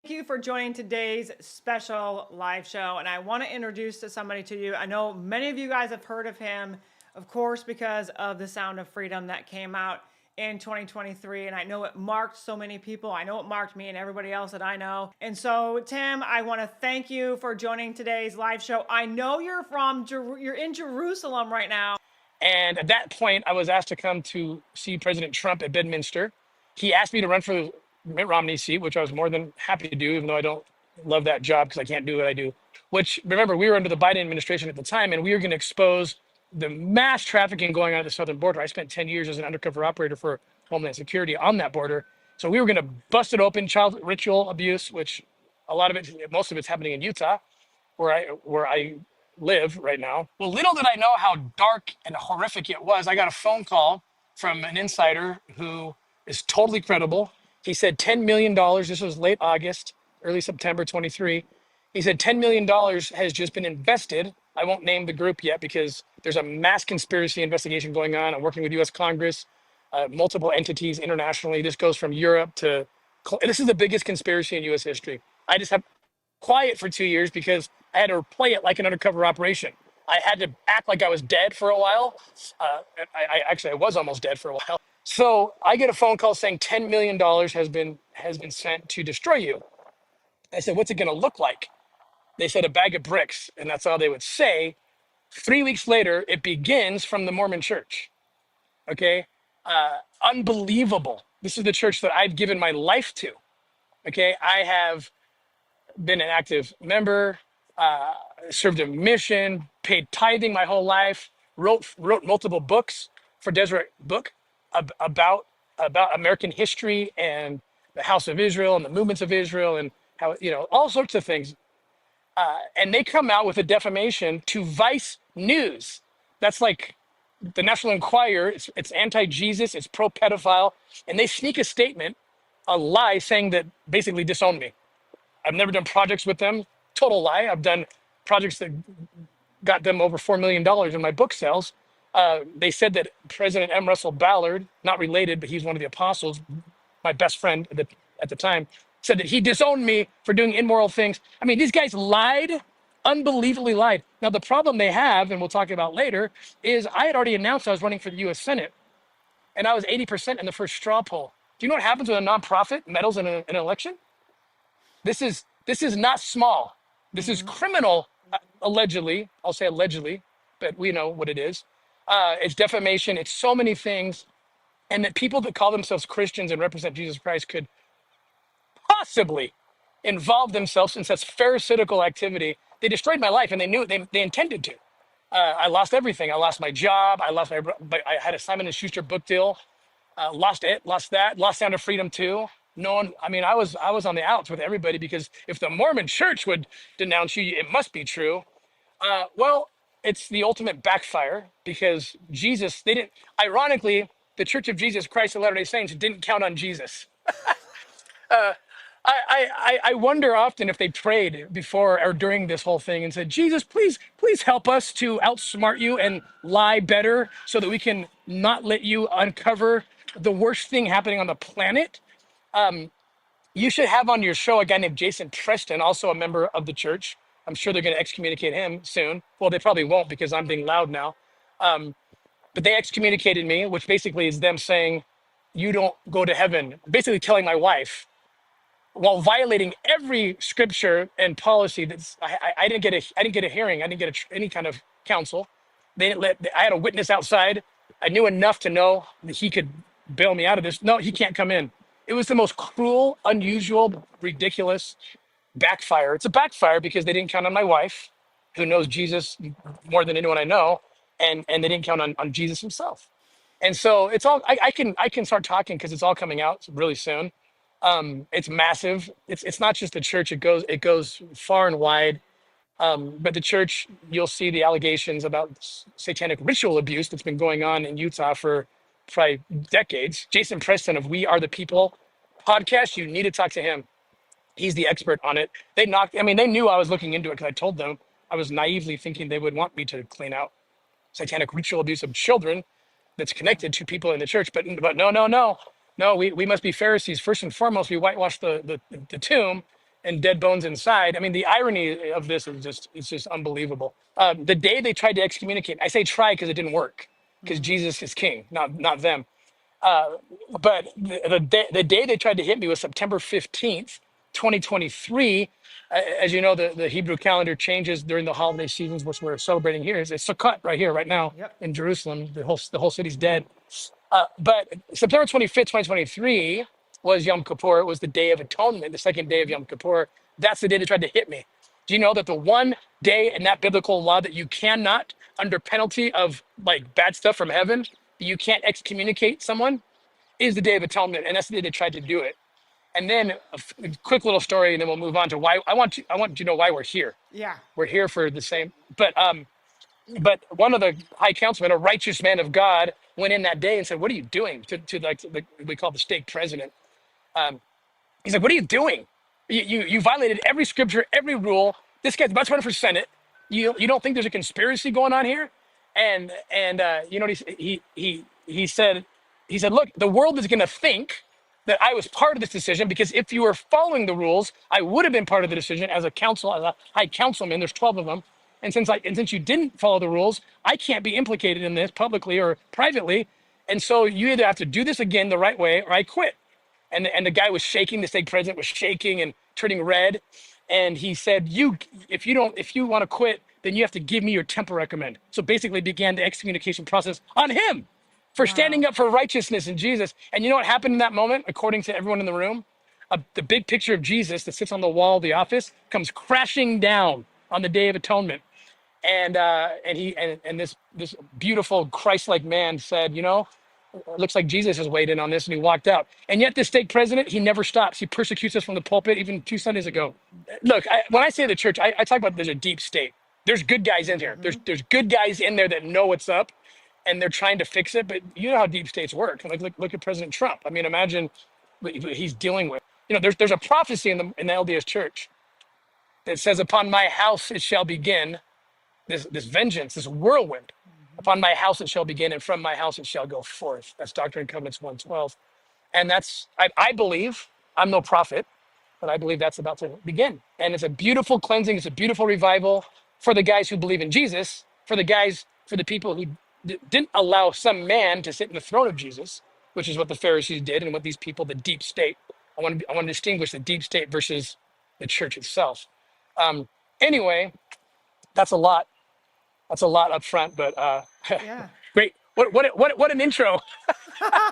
Thank you for joining today's special live show. And I want to introduce somebody to you. I know many of you guys have heard of him, of course, because of The Sound of Freedom that came out in 2023. And I know it marked so many people. I know it marked me and everybody else that I know. And so, Tim, I want to thank you for joining today's live show. I know you're in Jerusalem right now. And at that point, I was asked to come to see President Trump at Bedminster. He asked me to run for the Mitt Romney seat, which I was more than happy to do, even though I don't love that job because I can't do what I do. Which, remember, we were under the Biden administration at the time, and we were going to expose the mass trafficking going on at the southern border. I spent 10 years as an undercover operator for Homeland Security on that border. So we were going to bust it open, child ritual abuse, which most of it's happening in Utah, where I live right now. Well, little did I know how dark and horrific it was. I got a phone call from an insider who is totally credible. He said $10 million. This was late August, early September 23. He said $10 million has just been invested. I won't name the group yet because there's a mass conspiracy investigation going on. I'm working with US Congress, multiple entities internationally. This goes from Europe to, this is the biggest conspiracy in US history. I just have quiet for 2 years because I had to play it like an undercover operation. I had to act like I was dead for a while. I was almost dead for a while. So I get a phone call saying $10 million has been sent to destroy you. I said, what's it going to look like? They said a bag of bricks, and that's all they would say. 3 weeks later, it begins from the Mormon church. Okay? Unbelievable. This is the church that I've given my life to. Okay? I have been an active member, served a mission, paid tithing my whole life, wrote multiple books for Deseret Book about American history and the House of Israel and the movements of Israel and how, all sorts of things. And they come out with a defamation to Vice News. That's like the National Enquirer. It's anti-Jesus, it's pro-pedophile. And they sneak a statement, a lie, saying that basically disown me. I've never done projects with them. Total lie. I've done projects that got them over $4 million in my book sales. They said that President M. Russell Ballard, not related, but he's one of the apostles, my best friend at the time, said that he disowned me for doing immoral things. I mean, these guys lied, unbelievably lied. Now, the problem they have, and we'll talk about later, is I had already announced I was running for the U.S. Senate, and I was 80% in the first straw poll. Do you know what happens when a nonprofit meddles in an election? This is not small. This is criminal, allegedly. I'll say allegedly, but we know what it is. It's defamation. It's so many things. And that people that call themselves Christians and represent Jesus Christ could possibly involve themselves in such pharisaical activity. They destroyed my life, and they knew it. They intended to. I lost everything. I lost my job. I had a Simon & Schuster book deal. Lost that. Lost Sound of Freedom too. No one. I mean, I was on the outs with everybody because if the Mormon Church would denounce you, it must be true. Well, it's the ultimate backfire because Jesus. They didn't. Ironically, the Church of Jesus Christ of Latter-day Saints didn't count on Jesus. I wonder often if they prayed before or during this whole thing and said, Jesus, please help us to outsmart you and lie better so that we can not let you uncover the worst thing happening on the planet. You should have on your show a guy named Jason Preston, also a member of the church. I'm sure they're going to excommunicate him soon. Well, they probably won't because I'm being loud now. But they excommunicated me, which basically is them saying, you don't go to heaven, basically telling my wife, while violating every scripture and policy. I didn't get a hearing. I didn't get any kind of counsel. They didn't I had a witness outside. I knew enough to know that he could bail me out of this. No, he can't come in. It was the most cruel, unusual, ridiculous backfire. It's a backfire because they didn't count on my wife, who knows Jesus more than anyone I know, and they didn't count on Jesus himself. And so it's all I can start talking because it's all coming out really soon. It's massive. It's not just the church. It goes far and wide. But the church, you'll see the allegations about satanic ritual abuse that's been going on in Utah for probably decades. Jason Preston of We Are the People podcast, you need to talk to him. He's the expert on it. They knew I was looking into it because I told them. I was naively thinking they would want me to clean out satanic ritual abuse of children that's connected to people in the church. But no, we must be Pharisees. First and foremost, we whitewash the tomb, and dead bones inside. I mean, the irony of this is it's just unbelievable. The day they tried to excommunicate, I say try because it didn't work, because Jesus is king, not them. Uh, but the day they tried to hit me was September 15th, 2023. As you know, the Hebrew calendar changes during the holiday seasons, which we're celebrating here. It's Sukkot right here, right now Yep. in Jerusalem. The whole city's dead. But September 25th, 2023 was Yom Kippur. It was the Day of Atonement, the second day of Yom Kippur. That's the day they tried to hit me. Do you know that the one day in that biblical law that you cannot, under penalty of like bad stuff from heaven, you can't excommunicate someone is the Day of Atonement, and that's the day they tried to do it. And then a quick little story, and then we'll move on to why I want you to know why we're here. Yeah. We're here for the same, but one of the high councilmen, a righteous man of God, went in that day and said, "What are you doing?" To like we call the stake president. Um, He's like, "What are you doing? You violated every scripture, every rule. This guy's about to run for Senate. You don't think there's a conspiracy going on here?" And you know what he said, "Look, the world is going to think that I was part of this decision because if you were following the rules, I would have been part of the decision as a high councilman. There's 12 of them, and since you didn't follow the rules, I can't be implicated in this publicly or privately. And so you either have to do this again the right way or I quit." And the guy was shaking. The stake president was shaking and turning red. And he said, if you want to quit, then you have to give me your temper recommend. So basically began the excommunication process on him for Wow. standing up for righteousness in Jesus. And you know what happened in that moment, according to everyone in the room? The big picture of Jesus that sits on the wall of the office comes crashing down on the Day of Atonement. And this beautiful Christ-like man said, "It looks like Jesus has weighed in on this," and he walked out. And yet, this stake president, he never stops. He persecutes us from the pulpit, even 2 Sundays ago. Look, when I say the church, I talk about there's a deep state. There's good guys in here. There's good guys in there that know what's up, and they're trying to fix it. But you know how deep states work. Like look at President Trump. I mean, imagine what he's dealing with. There's a prophecy in the LDS church that says, "Upon my house it shall begin this vengeance, this whirlwind. Upon my house it shall begin, and from my house it shall go forth." That's Doctrine and Covenants 112. And I believe, I'm no prophet, but I believe that's about to begin. And it's a beautiful cleansing. It's a beautiful revival for the guys who believe in Jesus, for the people who didn't allow some man to sit in the throne of Jesus, which is what the Pharisees did and what these people, the deep state. I want to distinguish the deep state versus the church itself. Anyway, that's a lot. That's a lot up front, but Yeah. great. What an intro.